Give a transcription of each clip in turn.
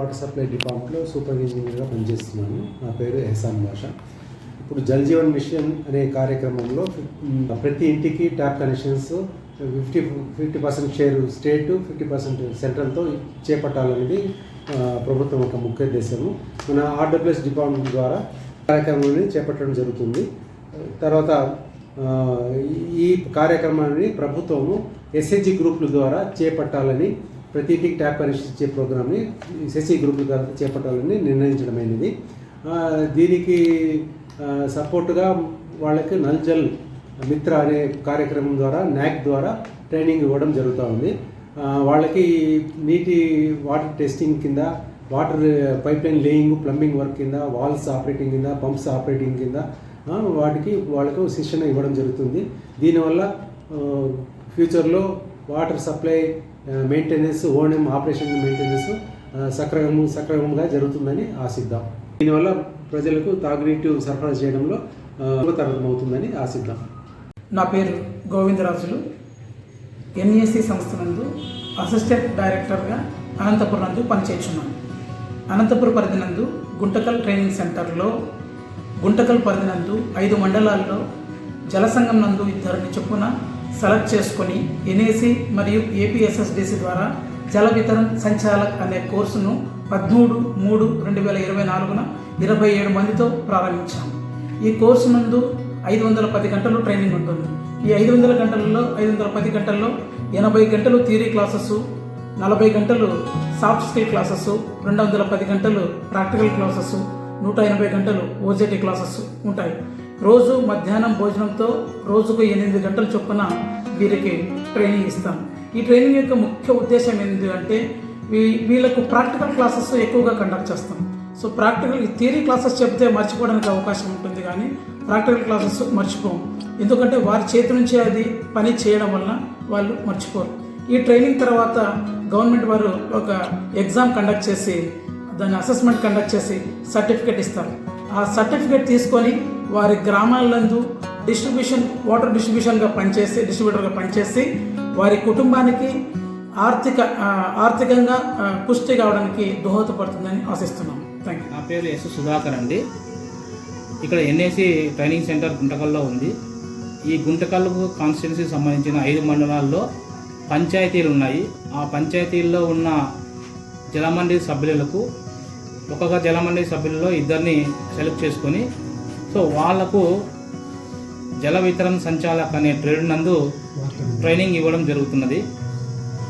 Water supply డిపార్ట్మెంట్లో super ఇంజనీర్గా పనిచేస్తున్నాను. నా పేరు ఎహసాన్ బాషా. ఇప్పుడు జల్ జీవన్ మిషన్ అనే కార్యక్రమంలో ప్రతి ఇంటికి ట్యాప్ కనెక్షన్స్ 50% షేర్ స్టేట్, 50% సెంట్రల్తో చేపట్టాలనేది ప్రభుత్వం యొక్క ముఖ్య ఉద్దేశము. మన ఆర్డబ్ల్యూఎస్ డిపార్ట్మెంట్ ద్వారా కార్యక్రమాన్ని చేపట్టడం జరుగుతుంది. తర్వాత ఈ కార్యక్రమాన్ని ప్రభుత్వము ఎస్హెచ్జి గ్రూపుల ద్వారా చేపట్టాలని, ప్రతి ఇంటికి ట్యాప్ కనెక్షన్ ఇచ్చే ప్రోగ్రామ్ని ఎస్హెచ్జి గ్రూపుల ద్వారా చేపట్టాలని నిర్ణయించడమైనది. దీనికి సపోర్టుగా వాళ్ళకి నల్ జల్ మిత్ర అనే కార్యక్రమం ద్వారా నాక్ ద్వారా ట్రైనింగ్ ఇవ్వడం జరుగుతూ ఉంది. వాళ్ళకి వాటర్ టెస్టింగ్ కింద, water pipe line laying, plumbing work కింద, వాల్స్ ఆపరేటింగ్ కింద, పంప్స్ ఆపరేటింగ్ కింద వాళ్ళకు శిక్షణ ఇవ్వడం జరుగుతుంది. దీనివల్ల ఫ్యూచర్లో water supply maintenance, ONM operation maintenance సక్రమంగా జరుగుతుందని ఆశిద్దాం. దీనివల్ల ప్రజలకు తాగునీటి సరఫరా చేయడంలో సులభతరమవుతుందని ఆశిద్దాం. నా పేరు గోవిందరాజులు. ఎన్ఈఎస్సి సంస్థ నందు అసిస్టెంట్ డైరెక్టర్గా అనంతపురం నందు పనిచేస్తున్నాను. అనంతపురం పరిధి నందు గుంటకల్ ట్రైనింగ్ సెంటర్లో గుంటకల్ పరిధి నందు 5 మండలాల్లో జలసంఘం నందు 2 చొప్పున సెలెక్ట్ చేసుకొని ఎన్ఏసి మరియు ఏపీఎస్ఎస్డిసి ద్వారా జల వితరణ సంచాలక్ అనే కోర్సును 13/3/2024న 27 మందితో ప్రారంభించాము. ఈ కోర్సు నందు 510 గంటలు ట్రైనింగ్ ఉంటుంది. ఈ 510 గంటల్లో 80 గంటలు థియరీ క్లాసెస్, 40 గంటలు సాఫ్ట్ స్కిల్ క్లాసెస్, 210 గంటలు ప్రాక్టికల్ క్లాసెస్, 180 గంటలు ఓజేటీ క్లాసెస్ ఉంటాయి. రోజు మధ్యాహ్నం భోజనంతో రోజుకు 8 గంటలు చొప్పున వీరికి ట్రైనింగ్ ఇస్తాం. ఈ ట్రైనింగ్ యొక్క ముఖ్య ఉద్దేశం ఏంటి అంటే వీళ్ళకు ప్రాక్టికల్ క్లాసెస్ ఎక్కువగా కండక్ట్ చేస్తాం. సో ప్రాక్టికల్ థియరీ క్లాసెస్ చెప్తే మర్చిపోవడానికి అవకాశం ఉంటుంది, కానీ ప్రాక్టికల్ క్లాసెస్ మర్చిపోం. ఎందుకంటే వారి చేతి నుంచే అది పని చేయడం వలన వాళ్ళు మర్చిపోరు. ఈ ట్రైనింగ్ తర్వాత గవర్నమెంట్ వారు ఒక ఎగ్జామ్ కండక్ట్ చేసి, దాని అసెస్మెంట్ కండక్ట్ చేసి సర్టిఫికేట్ ఇస్తారు. ఆ సర్టిఫికేట్ తీసుకొని వారి గ్రామాలందు వాటర్ డిస్ట్రిబ్యూటర్గా పనిచేసి వారి కుటుంబానికి ఆర్థికంగా పుష్టి కావడానికి దోహదపడుతుందని ఆశిస్తున్నాం. Thank you. నా పేరు ఎస్ సుధాకర్ అండి. ఇక్కడ ఎన్ఏసి ట్రైనింగ్ సెంటర్ గుంటకల్లో ఉంది. ఈ గుంటకల్ కాన్స్టిట్యున్సీకి సంబంధించిన 5 మండలాల్లో పంచాయతీలు ఉన్నాయి. ఆ పంచాయతీల్లో ఉన్న జలమండలి సభ్యులకు ఒక్కొక్క జలమండలి సభ్యులలో 2 సెలెక్ట్ చేసుకొని, సో వాళ్లకు జల వితరణ సంచాలక్ అనే ట్రేడ్ నందు ట్రైనింగ్ ఇవ్వడం జరుగుతున్నది.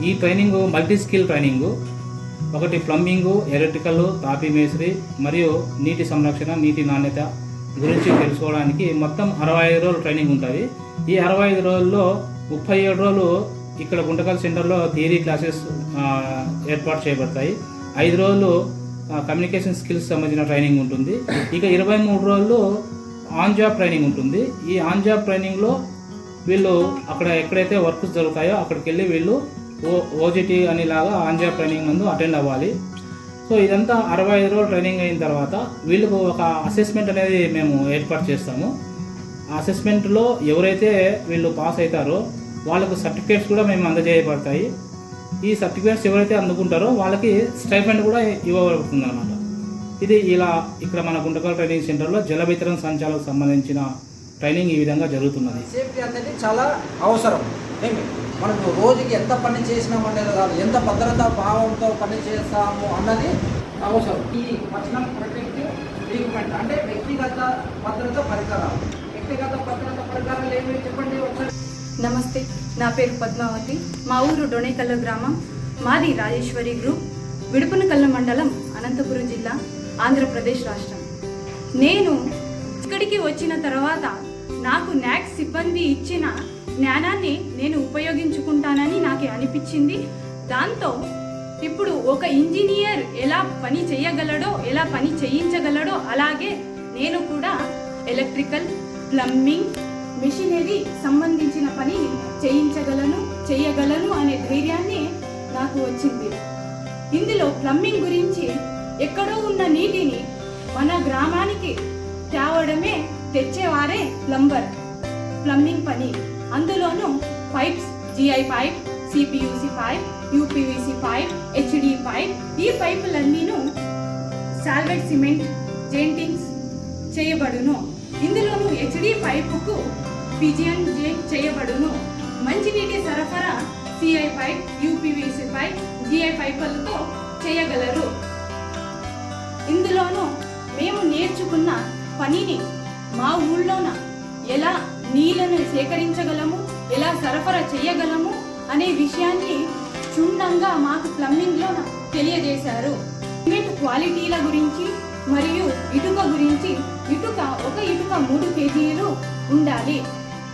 ఈ ట్రైనింగ్ మల్టీ స్కిల్ ట్రైనింగు. ఒకటి ప్లంబింగు, ఎలక్ట్రికల్, తాపీ మేస్త్రి మరియు నీటి సంరక్షణ, నీటి నాణ్యత గురించి తెలుసుకోవడానికి మొత్తం 65 రోజులు ట్రైనింగ్ ఉంటుంది. ఈ 65 రోజుల్లో 37 రోజులు ఇక్కడ గుంటకల్ సెంటర్లో థియరీ క్లాసెస్ ఏర్పాటు చేయబడతాయి. 5 రోజులు కమ్యూనికేషన్ స్కిల్స్ సంబంధించిన ట్రైనింగ్ ఉంటుంది. ఇక 23 రోజులు ఆన్ జాబ్ ట్రైనింగ్ ఉంటుంది. ఈ ఆన్ జాబ్ ట్రైనింగ్లో వీళ్ళు అక్కడ ఎక్కడైతే వర్క్స్ జరుగుతాయో అక్కడికి వెళ్ళి వీళ్ళు ఓజీటీ అనేలాగా ఆన్ జాబ్ ట్రైనింగ్ నందు అటెండ్ అవ్వాలి. సో ఇదంతా 65 రోజులు ట్రైనింగ్ అయిన తర్వాత వీళ్ళకు ఒక అసెస్మెంట్ అనేది మేము ఏర్పాటు చేస్తాము. ఆ అసెస్మెంట్లో ఎవరైతే వీళ్ళు పాస్ అవుతారో వాళ్ళకు సర్టిఫికేట్స్ కూడా మేము అందజేయబడతాయి. ఈ సర్టిఫికేట్స్ ఎవరైతే అందుకుంటారో వాళ్ళకి స్టైఫండ్ కూడా ఇవ్వబడుతుంది అన్నమాట. ఇది ఇలా ఇక్కడ మన గుంటకల్ ట్రైనింగ్ సెంటర్లో జల వితరణ సంచాలకు సంబంధించిన ట్రైనింగ్ ఈ విధంగా జరుగుతున్నది. సేఫ్టీ అనేది చాలా అవసరం. మనకు రోజుకి ఎంత పని చేసినాము అనేది కాదు, ఎంత భద్రతా భావంతో పని చేస్తాము అన్నది అవసరం. ఈ పర్సనల్ ప్రొటెక్టివ్ ఎక్విప్మెంట్ అంటే వ్యక్తిగత భద్రత పరికరాలు. వ్యక్తిగత భద్రత పరికరాలు ఏమి చెప్పండి ఒకసారి. నమస్తే, నా పేరు పద్మావతి. మా ఊరు డొనేకల్ల గ్రామం. మాది రాజేశ్వరి గ్రూప్, విడుపునకల్ల మండలం, అనంతపురం జిల్లా, ఆంధ్రప్రదేశ్ రాష్ట్రం. నేను ఇక్కడికి వచ్చిన తర్వాత నాకు నాక్ సిబ్బంది ఇచ్చిన జ్ఞానాన్ని నేను ఉపయోగించుకుంటానని నాకు అనిపించింది. దాంతో ఇప్పుడు ఒక ఇంజనీర్ ఎలా పని చేయగలడో, ఎలా పని చేయించగలడో అలాగే నేను కూడా ఎలక్ట్రికల్, ప్లంబింగ్, మెషినరీ సంబంధించిన పని చేయగలను అనే ధైర్యాన్ని నాకు వచ్చింది. ఇందులో ప్లంబింగ్ గురించి ఎక్కడో ఉన్న నీటిని మన గ్రామానికి తేవడమే, తెచ్చేవారే ప్లంబింగ్ పని. అందులోనూ pipes, GI pipe, CPVC pipe, UPVC pipe, HD pipe. ఈ పైపులన్నీను సాల్వెట్ సిమెంట్ జెయింటింగ్స్ చేయబడును. ఇందులోను హెచ్డి పైపుకు పిజియన్ చేయబడును. మంచినీటి సరఫరా CI pipe, UPVC pipe, GI పైపులతో చేయగలరు. ఇందులోనూ మేము నేర్చుకున్న పనిని మా ఊళ్ళోన ఎలా నీళ్లను సేకరించగలము, ఎలా సరఫరా చేయగలము అనే విషయాన్ని క్షుణ్ణంగా మాకు ప్లంబింగ్లో తెలియజేశారు. సిమెంట్ క్వాలిటీల గురించి మరియు ఇటుక గురించి. ఒక ఇటుక 3 కేజీలు ఉండాలి.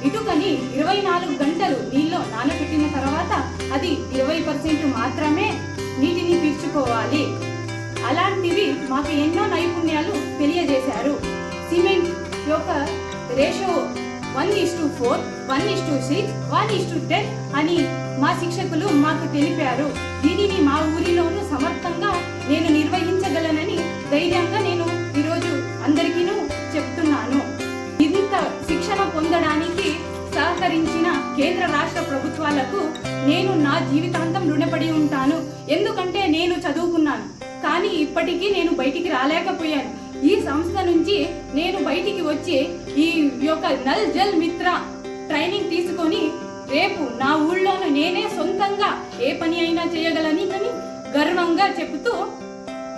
ఇటుకని 24 గంటలు నీళ్ళలో నానబెట్టిన తర్వాత అది 20% మాత్రమే నీటిని పీల్చుకోవాలి. అలాంటివి మాకు ఎన్నో నైపుణ్యాలు తెలియజేశారు. సిమెంట్ యొక్క రేషియో 1:4, 1:6, 1:10 అని మా శిక్షకులు మాకు తెలిపారు. దీనిని మా ఊరిలోనూ సమర్థంగా నేను నిర్వహించగలనని ధైర్యంగా నేను ఈరోజు అందరికీ చెప్తున్నాను. ఇంత శిక్షణ పొందడానికి సహకరించిన కేంద్ర రాష్ట్ర ప్రభుత్వాలకు నేను నా జీవితాంతం రుణపడి ఉంటాను. ఎందుకంటే నేను చదువుకున్నాను, కానీ ఇప్పటికీ నేను బయటికి రాలేకపోయాను. ఈ సంస్థ నుంచి నేను బయటికి వచ్చి ఈ యొక్క నల్ జల్ మిత్ర ట్రైనింగ్ తీసుకొని రేపు నా ఊళ్ళోనూ నేనే సొంతంగా ఏ పని అయినా చేయగలని గర్వంగా చెబుతూ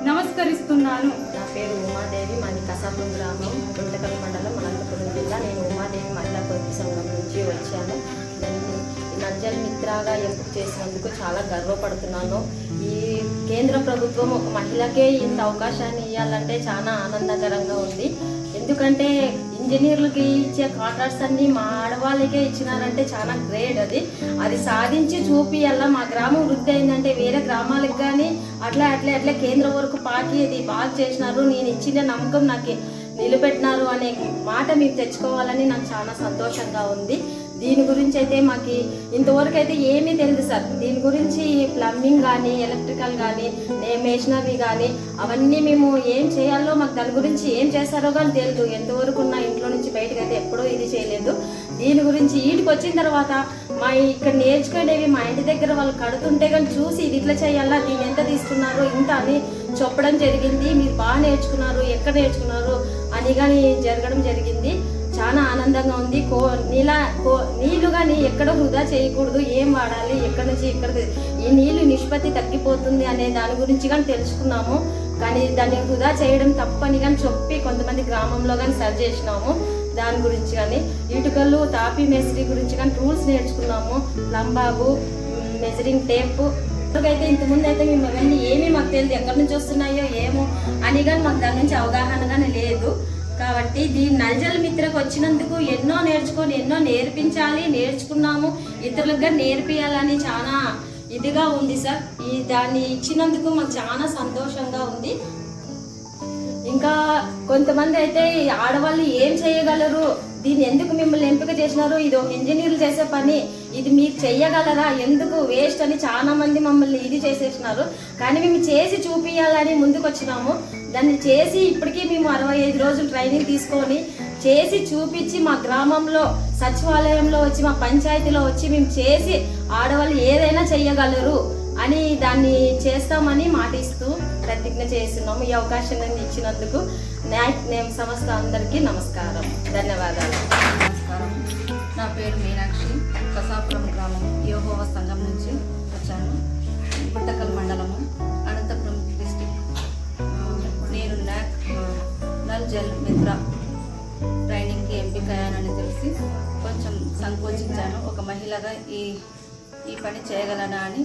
నమస్కరిస్తున్నాను. నా పేరు ఉమాదేవి, మాది కసాపురం గ్రామం, గుంటకల్ మండలం, అనంతపురం జిల్లా. నేను ఉమాదేవి మహిళా పొదుపు సంఘం నుంచి వచ్చాను. నల్ మిత్రగా ఎంపిక చేసినందుకు చాలా గర్వపడుతున్నాను. ఈ కేంద్ర ప్రభుత్వం ఒక మహిళకే ఇంత అవకాశాన్ని ఇవ్వాలంటే చాలా ఆనందకరంగా ఉంది. ఎందుకంటే ఇంజనీర్లకి ఇచ్చే కాంట్రాక్ట్స్ అన్నీ మా ఆడవాళ్ళకే ఇచ్చినారంటే చాలా గ్రేట్. అది సాధించి చూపియాల. మా గ్రామం వృద్ధి అయిందంటే వేరే గ్రామాలకు కానీ అట్లా కేంద్రం వరకు పాకి ఇది బాగా చేసినారు, నేను ఇచ్చిన నమ్మకం నాకు నిలబెట్టినారు అనే మాట మీకు తెచ్చుకోవాలని నాకు చాలా సంతోషంగా ఉంది. దీని గురించి అయితే మాకు ఇంతవరకు అయితే ఏమీ తెలియదు సార్. దీని గురించి ప్లంబింగ్ కానీ, ఎలక్ట్రికల్ కానీ, మేషనరీ కానీ అవన్నీ మేము ఏం చేయాలో మాకు దాని గురించి ఏం చేస్తారో కానీ తెలియదు. ఎంతవరకు నా ఇంట్లో నుంచి బయటకు అయితే ఎప్పుడూ ఇది చేయలేదు. దీని గురించి వీటికి వచ్చిన తర్వాత మా ఇక్కడ నేర్చుకునేవి మా ఇంటి దగ్గర వాళ్ళు కడుతుంటే కానీ చూసి ఇది ఇట్లా చేయాలా, దీన్ని ఎంత తీసుకున్నారు ఇంత అని చెప్పడం జరిగింది. మీరు బాగా నేర్చుకున్నారు, ఎక్కడ నేర్చుకున్నారు అని కానీ జరగడం జరిగింది. చాలా ఆనందంగా ఉంది. నీళ్లు కానీ ఎక్కడ వృధా చేయకూడదు, ఏం వాడాలి, ఎక్కడి నుంచి ఎక్కడ ఈ నీళ్లు నిష్పత్తి తగ్గిపోతుంది అనే దాని గురించి కానీ తెలుసుకున్నాము. కానీ దాన్ని వృధా చేయడం తప్పని కానీ చెప్పి కొంతమంది గ్రామంలో కానీ సర్చ్ చేసినాము. దాని గురించి కానీ ఇటుకలు, తాపీ మేస్త్రి గురించి కానీ రూల్స్ నేర్చుకున్నాము. లంబాగు, మెజరింగ్ టేప్ అయితే ఇంతకుముందు అయితే మేము అవన్నీ ఏమీ మాకు తెలియదు, ఎక్కడి నుంచి వస్తున్నాయో ఏమో అని కానీ మాకు దాని నుంచి అవగాహన కానీ లేదు. కాబట్టి దీని నల్ జల్ మిత్రకు వచ్చినందుకు ఎన్నో నేర్చుకొని ఎన్నో నేర్చుకున్నాము. ఇతరులకు నేర్పియాలని చాలా ఇదిగా ఉంది సార్. దాన్ని ఇచ్చినందుకు మాకు చాలా సంతోషంగా ఉంది. ఇంకా కొంతమంది అయితే ఆడవాళ్ళు ఏం చేయగలరు, దీన్ని ఎందుకు మిమ్మల్ని ఎంపిక చేసినారు, ఇది ఒక ఇంజనీర్లు చేసే పని, ఇది మీరు చెయ్యగలరా, ఎందుకు వేస్ట్ అని చాలా మంది మమ్మల్ని ఇది చేసేసినారు. కానీ మేము చేసి చూపించాలని ముందుకు వచ్చినాము. దాన్ని చేసి ఇప్పటికీ మేము 65 రోజులు ట్రైనింగ్ తీసుకొని చేసి చూపించి మా గ్రామంలో సచివాలయంలో వచ్చి మా పంచాయతీలో వచ్చి మేము చేసి ఆడవాళ్ళు ఏదైనా చెయ్యగలరు అని దాన్ని చేస్తామని మాటిస్తూ ప్రతిజ్ఞ చేస్తున్నాము. ఈ అవకాశం ఇచ్చినందుకు న్యాక్ నేమ్ సంస్థ అందరికీ నమస్కారం, ధన్యవాదాలు. నమస్కారం. నా పేరు మీనాక్షి, కసాపురం గ్రామం, యెహోవా సంఘం నుంచి వచ్చాను. గుంటకల్ మండలము, అనంతపురం డిస్టిక్. నేను నల్ జల్ మిత్ర ట్రైనింగ్కి ఎంపిక అయ్యానని తెలిసి కొంచెం సంకోచించాను. ఒక మహిళగా ఈ పని చేయగలనా అని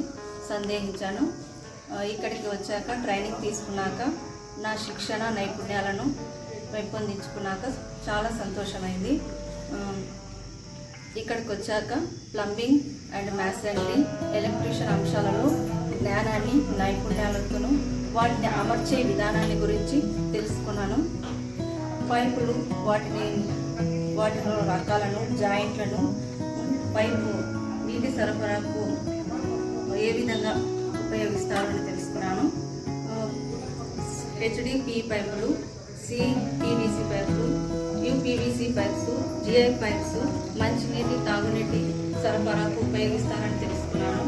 సందేహించాను. ఇక్కడికి వచ్చాక ట్రైనింగ్ తీసుకున్నాక నా శిక్షణ నైపుణ్యాలను పెంపొందించుకున్నాక చాలా సంతోషమైంది. ఇక్కడికి వచ్చాక ప్లంబింగ్ అండ్ మ్యాసనరీ, ఎలక్ట్రీషియన్ అంశాలలో జ్ఞానాన్ని, నైపుణ్యాలతోనూ వాటిని అమర్చే విధానాన్ని గురించి తెలుసుకున్నాను. పైపులు, వాటిలో రకాలను, జాయింట్లను, పైపు నీటి సరఫరాకు ఏ విధంగా ఉపయోగిస్తారని తెలుసుకున్నాను. హెచ్డిపి పైపులు, సిపివిసి పైపులు, యూపీవీసీ పైప్స్, జిఐ పైప్స్, మంచినీటి, తాగునీటి సరఫరాకు ఉపయోగిస్తారని తెలుసుకున్నాను.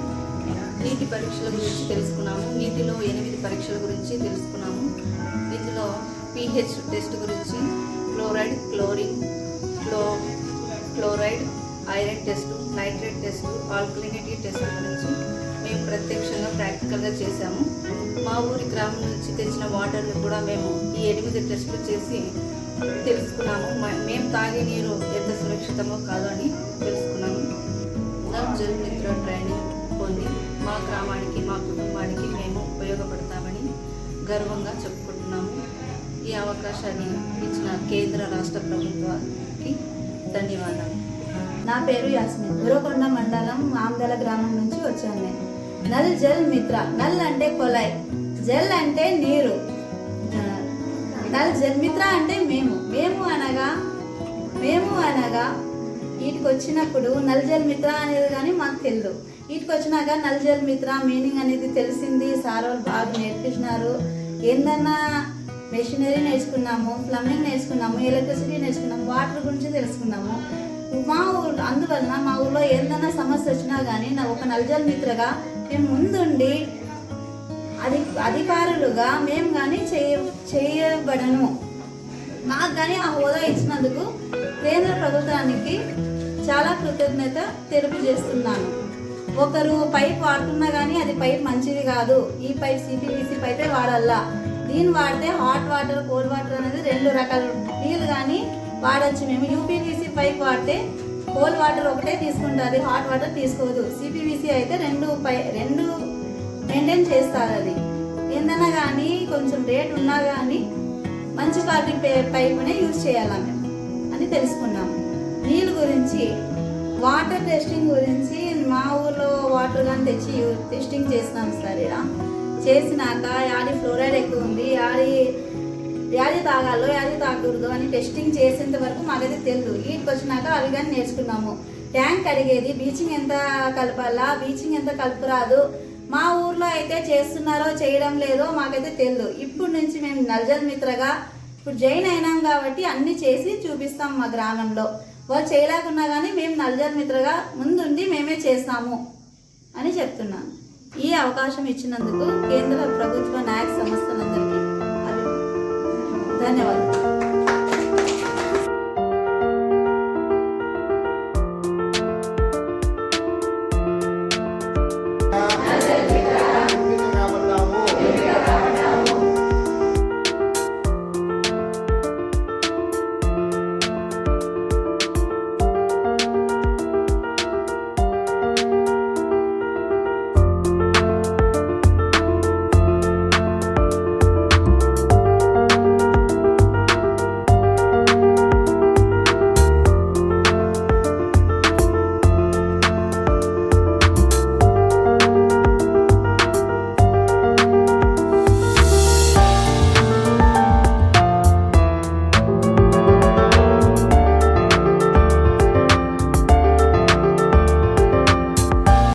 నీటి పరీక్షల గురించి తెలుసుకున్నాము. నీటిలో 8 పరీక్షల గురించి తెలుసుకున్నాము. ఇందులో pH టెస్ట్ గురించి, fluoride, chlorine, chloride, iron test, nitrate test, alkalinity test గురించి మేము ప్రత్యక్షంగా ప్రాక్టికల్గా చేశాము. మా ఊరి గ్రామం నుంచి తెచ్చిన వాటర్ని కూడా మేము ఈ 8 టెస్టులు చేసి తెలుసుకున్నాము. మేము తాగే నీరు ఎంత సురక్షితమో కాదో అని తెలుసుకున్నాము. నల్ జల్ మిత్ర ట్రైనింగ్ పొంది మా గ్రామానికి, మా కుటుంబానికి మేము ఉపయోగపడతామని గర్వంగా చెప్పుకుంటున్నాము. ఈ అవకాశాన్ని ఇచ్చిన కేంద్ర రాష్ట్ర ప్రభుత్వానికి ధన్యవాదాలు. నా పేరు యాస్మిన్. ఉరకొండ మండలం ఆమ్దల గ్రామం నుంచి వచ్చాను నేను. నల్ జల్ మిత్ర. నల్ అంటే కొలాయి, జల్ అంటే నీరు, నల్ జల్ మిత్ర అంటే మేము అనగా వీటికి వచ్చినప్పుడు నల్ జల్ మిత్ర అనేది కానీ మాకు తెలియదు. వీటికి వచ్చినాక నల్ జల్ మిత్ర మీనింగ్ అనేది తెలిసింది. సార్ వాళ్ళు బాగా నేర్పించినారు. ఏందన్నా మెషినరీ నేర్చుకున్నాము, ప్లంబింగ్ నేర్చుకున్నాము, ఎలక్ట్రిసిటీ నేర్చుకున్నాము, వాటర్ గురించి తెలుసుకున్నాము. అందువలన మా ఊళ్ళో ఏదైనా సమస్య వచ్చినా కానీ ఒక నల్ జల్ మిత్రగా మేము ముందుండి అధికారులుగా మేము కానీ చేయబడను. మాకు కానీ ఆ హోదా ఇచ్చినందుకు కేంద్ర ప్రభుత్వానికి చాలా కృతజ్ఞత తెలియజేస్తున్నాను. ఒకరు పైప్ వాడుతున్నా కానీ అది పైప్ మంచిది కాదు. ఈ పైప్ సిపివిసి పైపే వాడాలా. దీన్ని వాడితే హాట్ వాటర్, కోల్డ్ వాటర్ అనేది 2 రకాల నీళ్ళు కానీ వాడచ్చు. మేము యూపీవీసీ పైప్ వాడితే కోల్డ్ వాటర్ ఒకటే తీసుకుంటుంది, హాట్ వాటర్ తీసుకోదు. సిపివిసి అయితే 2 మెయింటైన్ చేస్తారు. అది ఏందన్నా కానీ కొంచెం రేట్ ఉన్నా కానీ మంచి క్వాలిటీ పైప్నే యూజ్ చేయాలా మేము అని తెలుసుకున్నాము. నీళ్ళ గురించి, వాటర్ టెస్టింగ్ గురించి మా ఊర్లో వాటర్ కానీ తెచ్చి టెస్టింగ్ చేసినాం సార్. చేసినాక యాడి ఫ్లోరైడ్ ఎక్కువ ఉంది, యాది తాగాలో యాది తాగకూడదు అని టెస్టింగ్ చేసేంత వరకు మాకైతే తెలియదు. వీటికి వచ్చినాక అవి కానీ నేర్చుకున్నాము. ట్యాంక్ అడిగేది, బీచింగ్ ఎంత కలపాలా, బీచింగ్ ఎంత కలుపురాదు. మా ఊర్లో అయితే చేస్తున్నారో చేయడం లేదో మాకైతే తెలియదు. ఇప్పుడు నుంచి మేము నల్ జల్ మిత్రగా ఇప్పుడు జైన్ అయినాం కాబట్టి అన్నీ చేసి చూపిస్తాం మా గ్రామంలో. వాళ్ళు చేయలేకున్నా కానీ మేము నల్ జల్ మిత్రగా ముందుండి మేమే చేస్తాము అని చెప్తున్నాను. ఈ అవకాశం ఇచ్చినందుకు కేంద్ర ప్రభుత్వ నాయక సంస్థలందరికీ ధన్యవాదాలు.